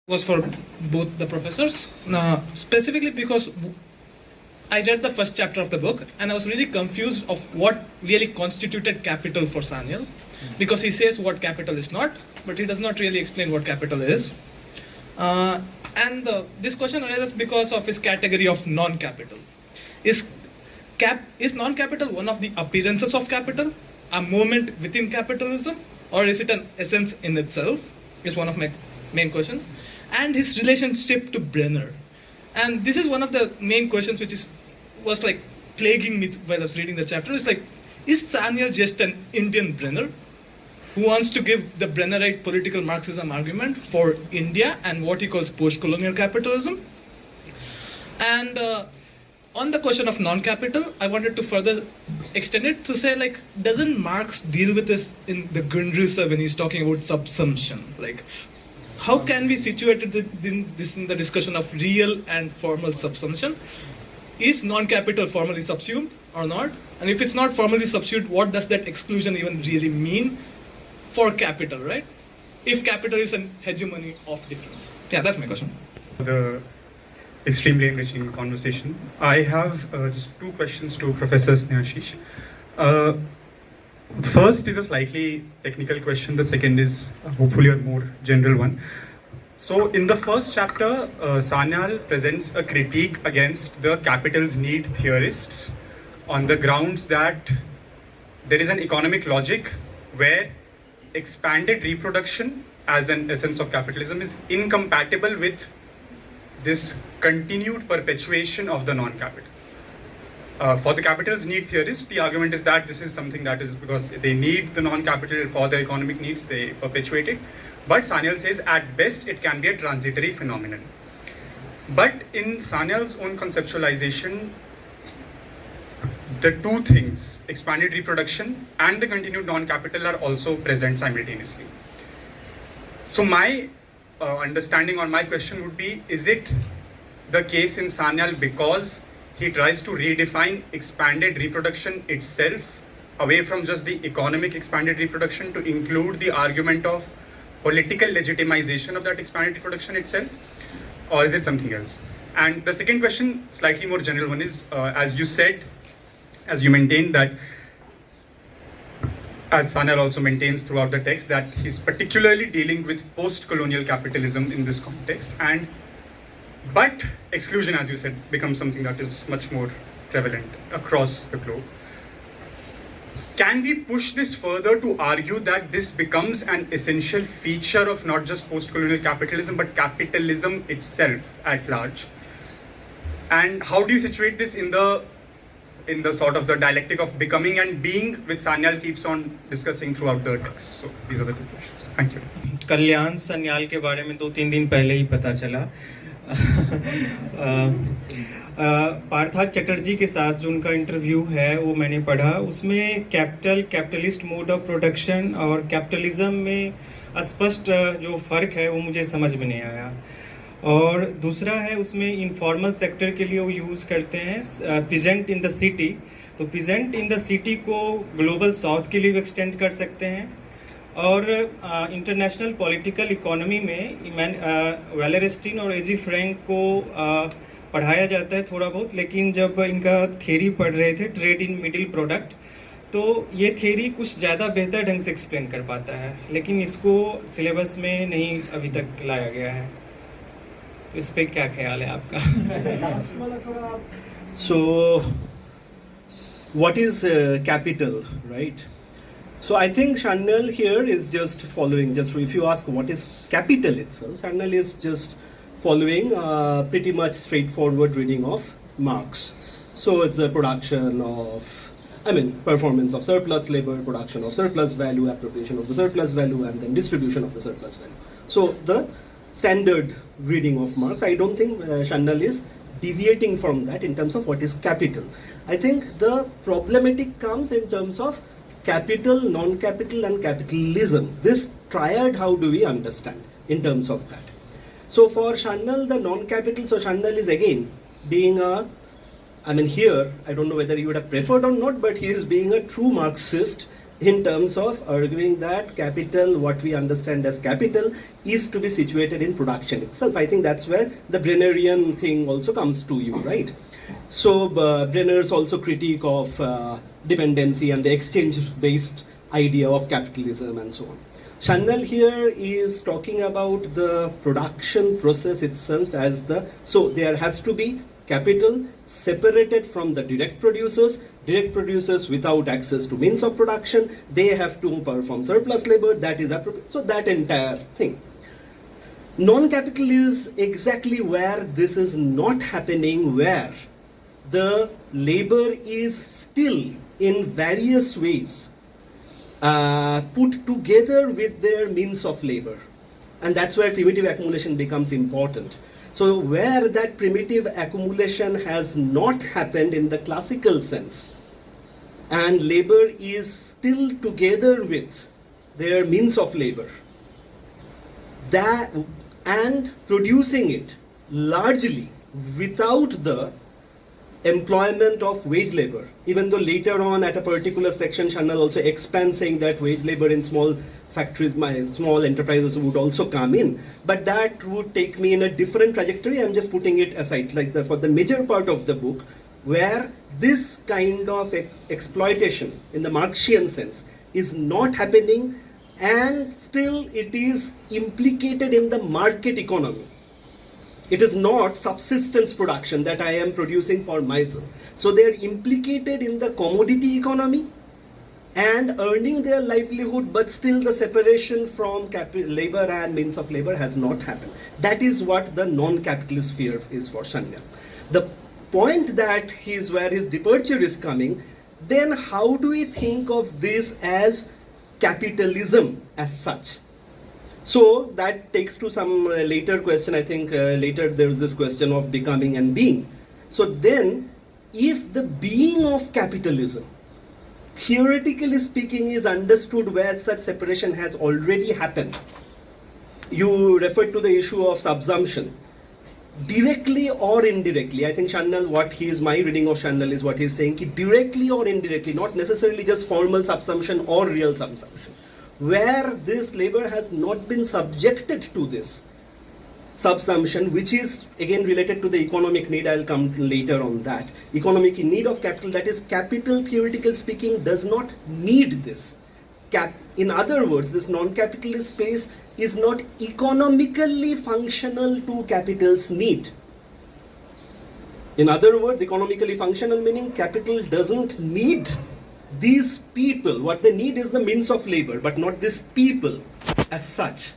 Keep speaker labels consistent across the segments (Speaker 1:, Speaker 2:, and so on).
Speaker 1: was for both the professors. Specifically because I read the first chapter of the book and I was really confused of what really constituted capital for Sanyal, because he says what capital is not, but he does not really explain what capital is. This question arises because of his category of non-capital. Is non-capital one of the appearances of capital, a moment within capitalism, or is it an essence in itself? Is one of my main questions. And his relationship to Brenner. And this is one of the main questions which was like plaguing me while I was reading the chapter. It's like, is Sanyal just an Indian Brenner who wants to give the Brennerite political Marxism argument for India and what he calls post-colonial capitalism? And on the question of non-capital, I wanted to further extend it to say, like, doesn't Marx deal with this in the Grundrisse when he's talking about subsumption? Like, how can we situate this in the discussion of real and formal subsumption? Is non-capital formally subsumed or not? And if it's not formally subsumed, what does that exclusion even really mean for capital, right? If capital is an hegemony of difference. Yeah, that's my question.
Speaker 2: The extremely enriching conversation. I have just two questions to Professor Snehashish. The first is a slightly technical question. The second is hopefully a more general one. So in the first chapter, Sanyal presents a critique against the capital's need theorists on the grounds that there is an economic logic where expanded reproduction as an essence of capitalism is incompatible with this continued perpetuation of the non-capital. For the capital's need theorists, the argument is that this is something that is because they need the non-capital for their economic needs, they perpetuate it. But Sanyal says at best it can be a transitory phenomenon. But in Sanyal's own conceptualization, the two things, expanded reproduction and the continued non-capital, are also present simultaneously. So my understanding on my question would be, is it the case in Sanyal because he tries to redefine expanded reproduction itself away from just the economic expanded reproduction to include the argument of political legitimization of that expanded reproduction itself? Or is it something else? And the second question, slightly more general one, is as you said, as you maintained that, as Sanyal also maintains throughout the text, that he's particularly dealing with post-colonial capitalism in this context. But exclusion, as you said, becomes something that is much more prevalent across the globe. Can we push this further to argue that this becomes an essential feature of not just post-colonial capitalism, but capitalism itself at large? And how do you situate this in the sort of the dialectic of becoming and being, which Sanyal keeps on discussing throughout the text? So these are the two questions. Thank you.
Speaker 3: कल्याण सन्याल के बारे में 2-3 दिन पहले ही पता चला. पार्थाज चटर्जी के साथ जो उनका इंटरव्यू है वो मैंने पढ़ा. उसमें कैपिटलिस्ट मोड ऑफ प्रोडक्शन और कैपिटलिज्म में स्पष्ट जो फर्क है वो मुझे समझ में नहीं आया. और दूसरा है, उसमें इनफॉर्मल सेक्टर के लिए वो यूज़ करते हैं प्रेजेंट इन द सिटी. तो प्रेजेंट इन द सिटी को ग्लोबल साउथ के लिए भी एक्सटेंड कर सकते हैं. और इंटरनेशनल पॉलिटिकल इकोनॉमी में वेलरस्टीन और एजी फ्रैंक को पढ़ाया जाता है थोड़ा बहुत, लेकिन जब इनका थ्योरी पढ़ रहे थे ट्रेड इन मिडिल प्रोडक्ट, तो ये थ्योरी कुछ ज़्यादा बेहतर ढंग से एक्सप्लेन कर पाता है, लेकिन इसको सिलेबस में नहीं अभी तक लाया गया है. तो इस पर क्या ख्याल है आपका?
Speaker 4: So, what is capital, right? So I think Sanyal here is just following, if you ask what is capital itself, Sanyal is just following pretty much straightforward reading of Marx. So it's a production of, performance of surplus labor, production of surplus value, appropriation of the surplus value, and then distribution of the surplus value. So the standard reading of Marx, I don't think Sanyal is deviating from that in terms of what is capital. I think the problematic comes in terms of capital, non-capital, and capitalism. This triad, how do we understand in terms of that? So for Sanyal, the non-capital, so Sanyal is again being here, I don't know whether you would have preferred or not, but he is being a true Marxist in terms of arguing that capital, what we understand as capital, is to be situated in production itself. I think that's where the Brennerian thing also comes to you, right? So Brenner's also critique of dependency and the exchange-based idea of capitalism and so on. Channel here is talking about the production process itself as so there has to be capital separated from the direct producers without access to means of production, they have to perform surplus labor, that is appropriate. So that entire thing. Non-capital is exactly where this is not happening, where the labor is still in various ways put together with their means of labor. And that's where primitive accumulation becomes important. So where that primitive accumulation has not happened in the classical sense, and labor is still together with their means of labor, that and producing it largely without the employment of wage labor, even though later on at a particular section Chanel also expands saying that wage labor in small factories, small enterprises would also come in, but that would take me in a different trajectory. I'm just putting it aside, like for the major part of the book, where this kind of exploitation in the Marxian sense is not happening, and still it is implicated in the market economy. It is not subsistence production that I am producing for myself. So they are implicated in the commodity economy and earning their livelihood, but still the separation from labor and means of labor has not happened. That is what the non-capitalist sphere is for Shanya. The point that is where his departure is coming, then how do we think of this as capitalism as such? So that takes to some later question. I think later there is this question of becoming and being. So then, if the being of capitalism, theoretically speaking, is understood where such separation has already happened, you referred to the issue of subsumption, directly or indirectly. I think Chanel, my reading of Chanel is what he's saying, directly or indirectly, not necessarily just formal subsumption or real subsumption, where this labor has not been subjected to this subsumption, which is again related to the economic need. I'll come later on that. Economic need of capital, that is, capital, theoretically speaking, does not need this. In other words, this non-capitalist space is not economically functional to capital's need. In other words, economically functional meaning capital doesn't need these people. What they need is the means of labor, but not these people as such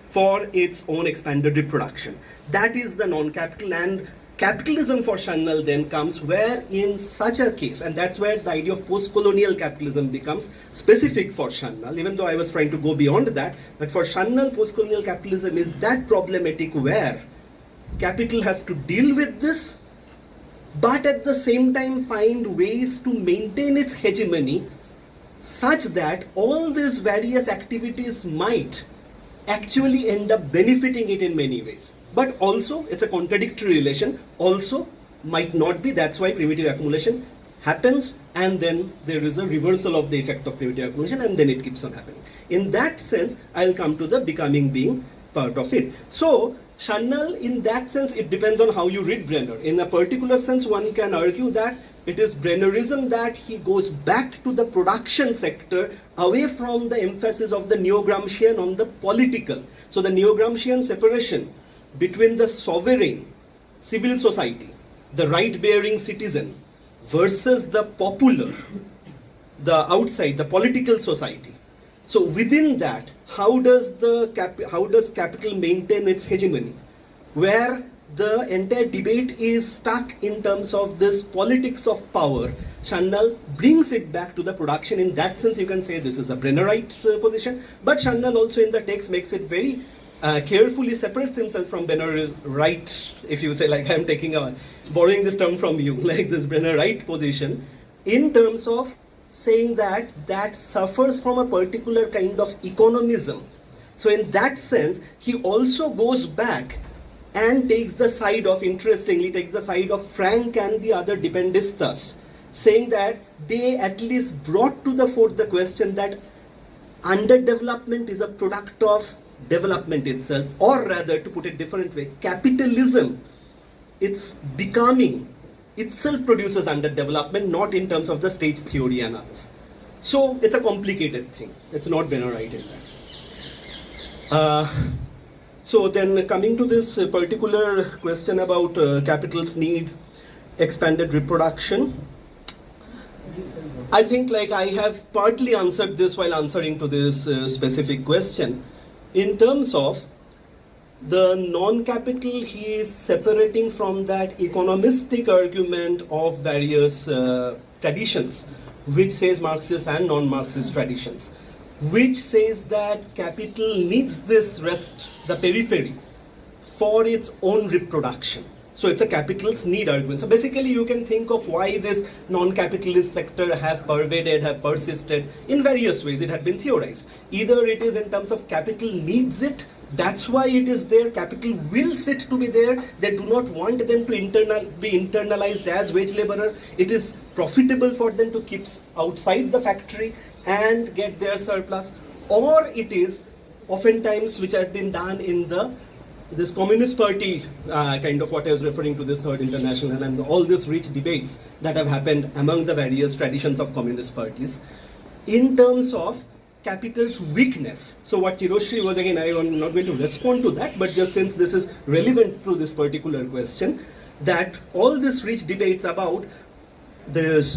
Speaker 4: for its own expanded reproduction. That is the non-capital, and capitalism for Chanel then comes where in such a case, and that's where the idea of post-colonial capitalism becomes specific for Chanel, even though I was trying to go beyond that. But for Chanel, post-colonial capitalism is that problematic where capital has to deal with this, but at the same time find ways to maintain its hegemony such that all these various activities might actually end up benefiting it in many ways. But also, it's a contradictory relation, also might not be. That's why primitive accumulation happens, and then there is a reversal of the effect of primitive accumulation, and then it keeps on happening. In that sense, I'll come to the becoming being part of it. So, Chanel, in that sense, it depends on how you read Brenner. In a particular sense, one can argue that it is Brennerism that he goes back to the production sector, away from the emphasis of the Neo-Gramscian on the political. So the Neo-Gramscian separation between the sovereign civil society, the right-bearing citizen, versus the popular, the outside, the political society. So within that, how does capital maintain its hegemony? Where the entire debate is stuck in terms of this politics of power, Chanel brings it back to the production. In that sense, you can say this is a Brennerite position, but Chanel also in the text makes it very carefully separates himself from Brennerite, if you say, like I'm borrowing this term from you, like this Brennerite position, in terms of saying that suffers from a particular kind of economism. So in that sense, he also goes back and takes the side of, interestingly, takes the side of Frank and the other dependistas, saying that they at least brought to the fore the question that underdevelopment is a product of development itself, or rather, to put it different way, capitalism, it's becoming itself produces underdevelopment, not in terms of the stage theory and others. So it's a complicated thing. It's not Bennerite in that. So then coming to this particular question about capital's need, expanded reproduction, I think like I have partly answered this while answering to this specific question. In terms of the non-capital, he is separating from that economistic argument of various traditions, which says Marxist and non-Marxist traditions, which says that capital needs this rest, the periphery, for its own reproduction. So it's a capital's need argument. So basically you can think of why this non-capitalist sector have pervaded, have persisted in various ways. It had been theorized. Either it is in terms of capital needs it, that's why it is there, capital wills it to be there, they do not want them to be internalized as wage laborer, it is profitable for them to keep outside the factory and get their surplus, or it is oftentimes which has been done in this Communist Party kind of what I was referring to, this Third International and all these rich debates that have happened among the various traditions of communist parties in terms of capital's weakness. So what Hiroshi was, again, I am not going to respond to that, but just since this is relevant to this particular question, that all these rich debates about this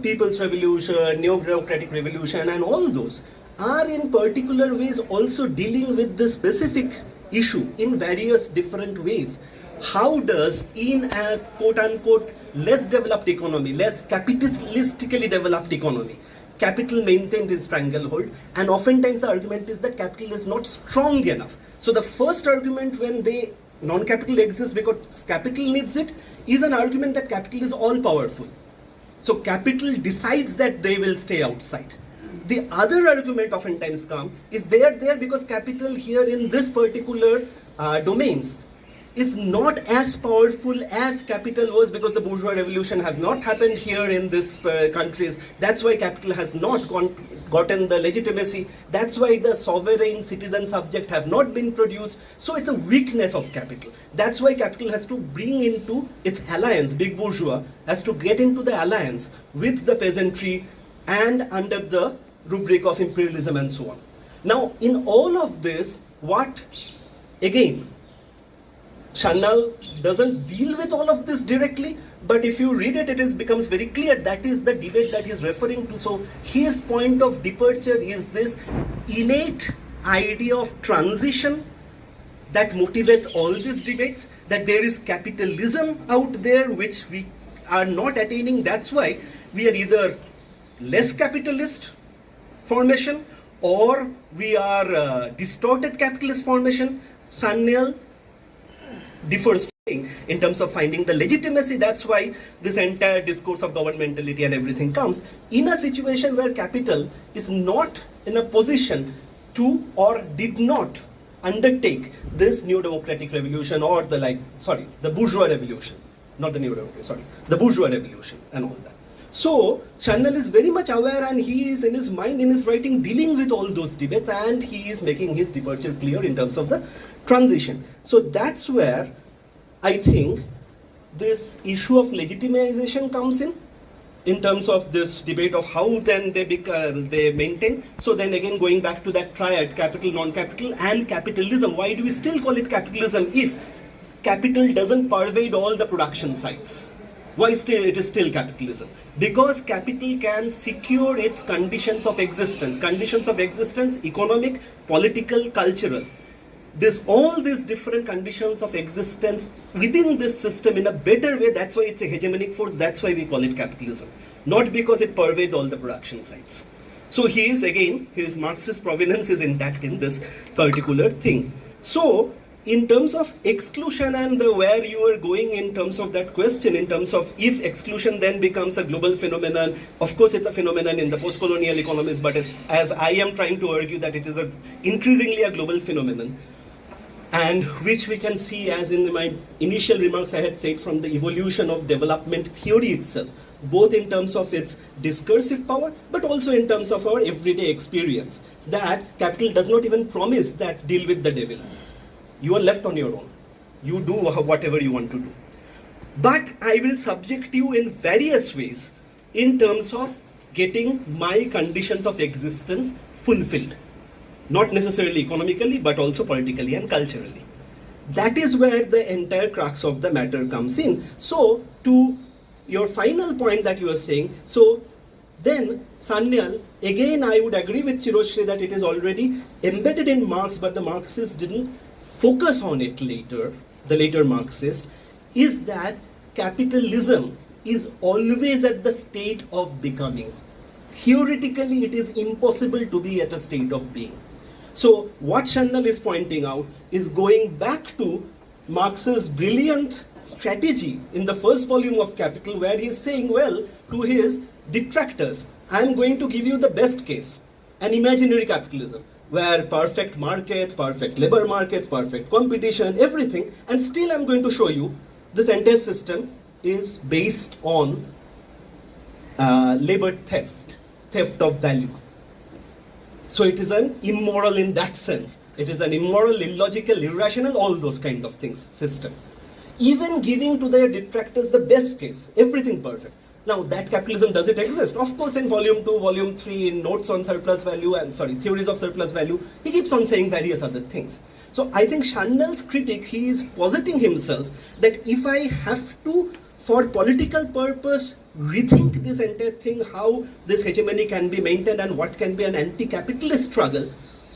Speaker 4: people's revolution, neo-democratic revolution and all those are in particular ways also dealing with this specific issue in various different ways. How does in a quote-unquote less developed economy, less capitalistically developed economy, capital maintained its stranglehold, and oftentimes the argument is that capital is not strong enough. So the first argument when non-capital exists because capital needs it is an argument that capital is all powerful. So capital decides that they will stay outside. The other argument oftentimes comes is they are there because capital here in this particular domains is not as powerful as capital was because the bourgeois revolution has not happened here in this countries. That's why capital has not gotten the legitimacy. That's why the sovereign citizen subject have not been produced. So it's a weakness of capital. That's why capital has to bring into its alliance, big bourgeois has to get into the alliance with the peasantry and under the rubric of imperialism and so on. Now in all of this, what again, Chanel doesn't deal with all of this directly, but if you read it, it becomes very clear that is the debate that he's referring to. So his point of departure is this innate idea of transition that motivates all these debates, that there is capitalism out there which we are not attaining. That's why we are either less capitalist formation or we are distorted capitalist formation. Chanel differs in terms of finding the legitimacy. That's why this entire discourse of governmentality and everything comes in a situation where capital is not in a position to or did not undertake this new democratic revolution or the bourgeois revolution, not the new democracy, the bourgeois revolution and all that. So Chanel is very much aware and he is in his mind, in his writing, dealing with all those debates and he is making his departure clear in terms of the transition. So that's where I think this issue of legitimization comes in terms of this debate of how then they maintain. So then again going back to that triad, capital, non-capital and capitalism. Why do we still call it capitalism if capital doesn't pervade all the production sites? Why still it is still capitalism? Because capital can secure its conditions of existence, economic, political, cultural. All these different conditions of existence within this system in a better way. That's why it's a hegemonic force. That's why we call it capitalism. Not because it pervades all the production sites. So he is again, his Marxist provenance is intact in this particular thing. So in terms of exclusion and where you are going in terms of that question, in terms of if exclusion then becomes a global phenomenon, of course it's a phenomenon in the post-colonial economies, but as I am trying to argue that it is increasingly a global phenomenon, and which we can see as in my initial remarks I had said from the evolution of development theory itself. both in terms of its discursive power, but also in terms of our everyday experience, that capital does not even promise that deal with the devil. You are left on your own. You do whatever you want to do. But I will subject you in various ways in terms of getting my conditions of existence fulfilled. Not necessarily economically, but also politically and culturally. That is where the entire crux of the matter comes in. So, to your final point that you were saying, so then Sanyal, again I would agree with Chiroshri that it is already embedded in Marx, but the Marxists didn't focus on it later, the later Marxists, is that capitalism is always at the state of becoming. Theoretically, it is impossible to be at a state of being. So what Sanyal is pointing out is going back to Marx's brilliant strategy in the first volume of Capital, where he is saying, well, to his detractors, I am going to give you the best case, an imaginary capitalism, where perfect markets, perfect labor markets, perfect competition, everything, and still I am going to show you this entire system is based on labor theft of value. So it is an immoral in that sense. It is an immoral, illogical, irrational, all those kind of things system. Even giving to their detractors the best case, everything perfect. Now that capitalism, does it exist? Of course, in volume 2, volume 3, in notes on surplus value and theories of surplus value, he keeps on saying various other things. So I think Sanyal's critic, he is positing himself that if I have to, for political purpose, rethink this entire thing, how this hegemony can be maintained and what can be an anti-capitalist struggle,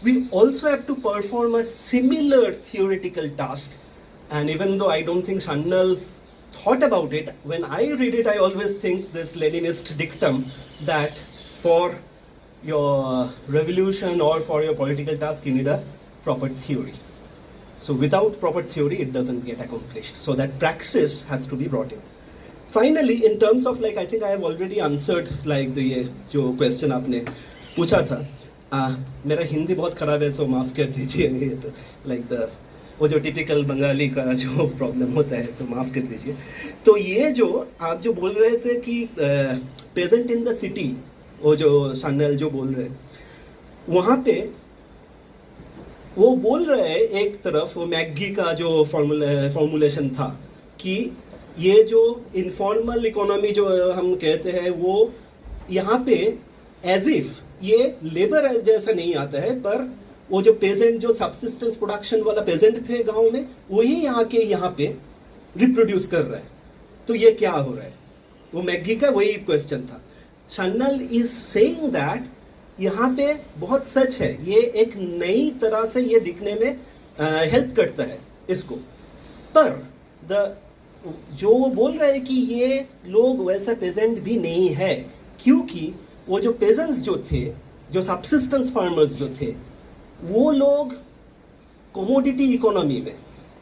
Speaker 4: we also have to perform a similar theoretical task. And even though I don't think Sanyal thought about it, when I read it, I always think this Leninist dictum that for your revolution or for your political task, you need a proper theory. So without proper theory, it doesn't get accomplished. So that praxis has to be brought in. Finally, in terms of I think I have already answered the जो question आपने पूछा था. मेरा हिंदी बहुत खराब है, so माफ कर दीजिए. वो जो टिपिकल बंगाली का जो प्रॉब्लम होता है, सो माफ कर दीजिए. तो ये जो आप जो बोल रहे थे कि पेजेंट इन द सिटी, वो जो सन्याल जो बोल रहे, वहाँ पे वो बोल रहे हैं एक तरफ वो मैगी का जो फॉर्मुलेशन था कि ये जो इनफॉर्मल इकोनॉमी जो हम कहते हैं, वो यहाँ पे एज इफ ये लेबर जैसा नहीं आता है, पर वो जो पेजेंट जो सबसिस्टेंस प्रोडक्शन वाला पेजेंट थे गांव में, वही यहाँ के यहाँ पे रिप्रोड्यूस कर रहा है. तो ये क्या हो रहा है? वो मैगी का वही क्वेश्चन था. सन्याल इज सेइंग दैट यहाँ पे बहुत सच है, ये एक नई तरह से ये दिखने में हेल्प करता है इसको. पर जो वो बोल रहे हैं कि ये लोग वैसा पेजेंट भी नहीं है, क्योंकि वो जो पेजेंट्स जो थे, जो सबसिस्टेंस फार्मर्स जो थे, वो लोग कमोडिटी इकोनॉमी में,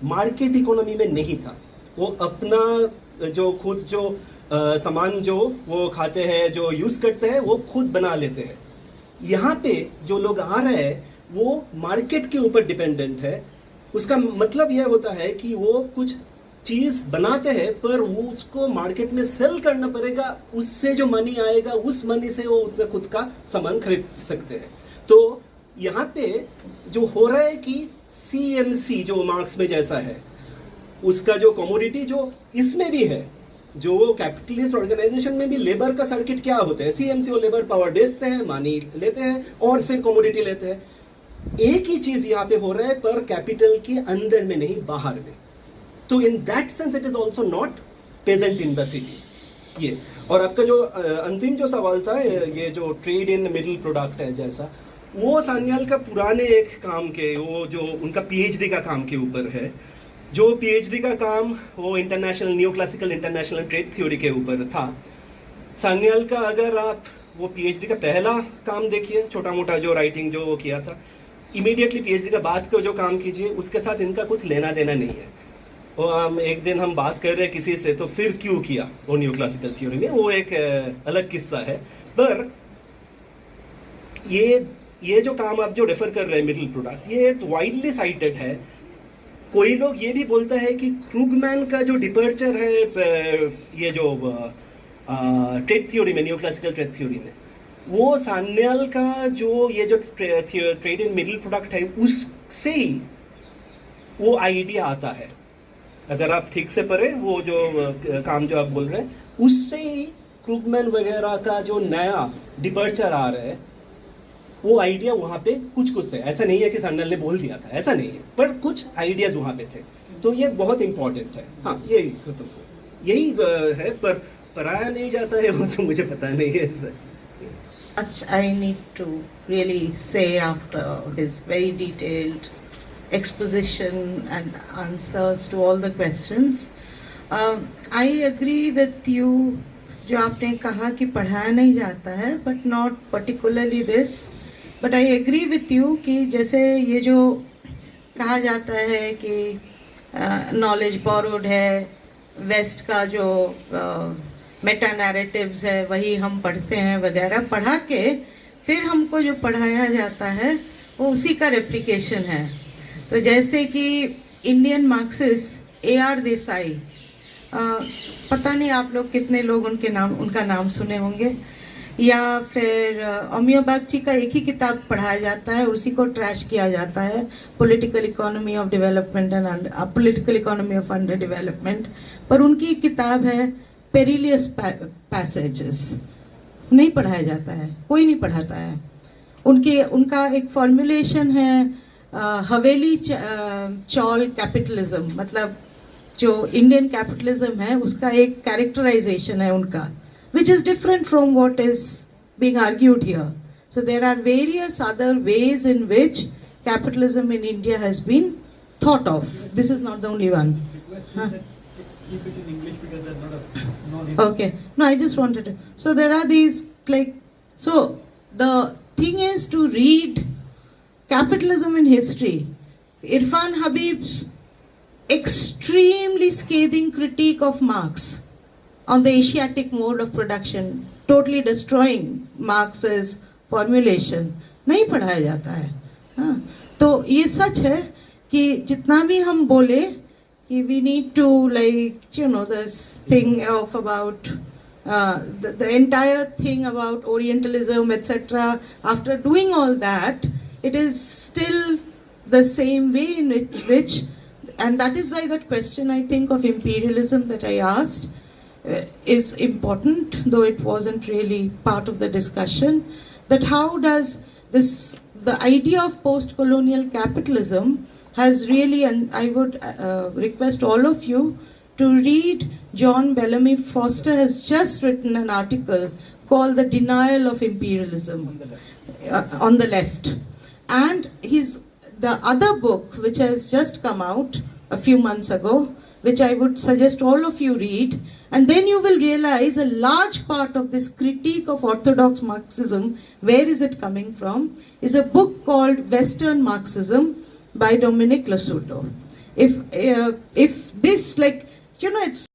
Speaker 4: मार्केट इकोनॉमी में नहीं था. वो अपना जो खुद जो सामान जो वो खाते हैं, जो यूज़ करते हैं, वो खुद बना लेते हैं. यहाँ पे जो लोग आ रहे हैं वो मार्केट के ऊपर डिपेंडेंट है. उसका मतलब यह होता है कि वो कुछ चीज़ बनाते हैं, पर वो उसको मार्केट में सेल करना पड़ेगा, उससे जो मनी आएगा उस मनी से वो खुद का सामान खरीद सकते हैं. तो यहाँ पे जो हो रहा है कि CMC जो मार्क्स में जैसा है, उसका जो कमोडिटी जो इसमें भी है, जो कैपिटलिस्ट ऑर्गेनाइजेशन में भी लेबर का सर्किट क्या होता है, CMC वो लेबर पावर बेचते हैं, मनी लेते हैं और फिर कमोडिटी लेते हैं. एक ही चीज यहाँ पे हो रहा है, पर कैपिटल के अंदर में नहीं, बाहर में. तो in that sense it is also not present in the city. ये और आपका जो अंतिम जो सवाल था, ये जो ट्रेड इन मिडिल प्रोडक्ट है जैसा, वो सन्याल का पुराने एक काम के, वो जो उनका PhD का काम के ऊपर है. जो PhD का काम वो international new classical international trade theory के ऊपर था. सन्याल का अगर आप वो PhD का पहला काम देखिए, छोटा मोटा जो राइटिंग जो वो किया था, इमीडिएटली PhD का बाद को जो काम कीजिए, उसके साथ इनका कुछ लेना देना नहीं है. और एक दिन हम बात कर रहे हैं किसी से, तो फिर क्यों किया वो न्यू क्लासिकल थ्योरी में, वो एक अलग किस्सा है. पर ये जो काम आप जो रेफर कर रहे हैं मिडिल प्रोडक्ट, ये वाइडली साइटेड है. कोई लोग ये भी बोलता है कि क्रूगमैन का जो डिपर्चर है, ये जो ट्रेड थ्योरी में, न्यू क्लासिकल ट्रेड थ्योरी में, वो सान्याल का जो ये जो ट्रेड इन मिडिल प्रोडक्ट है, उससे ही वो आइडिया आता है। अगर आप ठीक से पढ़े वो जो काम जो आप बोल रहे हैं, उससे ही क्रूगमैन वगैरह का जो नया डिपर्चर आ रहा है, वो आइडिया वहाँ पे कुछ थे। ऐसा नहीं है कि सान्याल ने बोल दिया था, ऐसा नहीं है, पर कुछ आइडियाज वहाँ पे थे। तो ये बहुत इंपॉर्टेंट है। हाँ, यही है, पर पढ़ाया नहीं जाता है वो तो मुझे पता नहीं है sir.
Speaker 5: Much I need to really say after his very detailed exposition and answers to all the questions. I agree with you जो आपने कहा कि पढ़ाया नहीं जाता है, but not particularly this. But I agree with you कि जैसे ये जो कहा जाता है कि knowledge borrowed है, वेस्ट का जो मेटा नैरेटिव्स है वही हम पढ़ते हैं वगैरह, पढ़ा के फिर हमको जो पढ़ाया जाता है वो उसी का रेप्लिकेशन है। तो जैसे कि इंडियन मार्क्सिस्ट AR देसाई, पता नहीं आप लोग कितने लोग उनका नाम सुने होंगे, या फिर अमियो बागची का एक ही किताब पढ़ाया जाता है, उसी को ट्रैश किया जाता है, political economy of development and political economy of under development. पर उनकी किताब है पेरिलियस पैसेजेस, नहीं पढ़ाया जाता है, कोई नहीं पढ़ाता है। उनका एक फॉर्मुलेशन है हवेली चौल कैपिटलिज्म, मतलब जो इंडियन कैपिटलिज्म है उसका एक कैरेक्टराइजेशन है उनका, which is different from what is being argued here. So there are various other ways in which capitalism in India has been thought of. This is not the only one. Huh?
Speaker 6: Keep it in English because there's not
Speaker 5: Okay. No, I just wanted to. So there are these so the thing is to read capitalism in history. Irfan Habib's extremely scathing critique of Marx on the Asiatic mode of production, totally destroying Marx's formulation, नहीं पढ़ाया जाता है। हाँ, तो ये सच है कि जितना भी हम बोले कि we need to this thing of about the entire thing about Orientalism, etc. After doing all that, it is still the same way in which, and that is why that question I think of imperialism that I asked is important, though it wasn't really part of the discussion, that how does the idea of post-colonial capitalism has really, and I would request all of you to read, John Bellamy Foster has just written an article called The Denial of Imperialism on the left. And the other book which has just come out a few months ago, which I would suggest all of you read, and then you will realize a large part of this critique of orthodox Marxism, where is it coming from, is a book called Western Marxism by Dominic Lassuto. If this, it's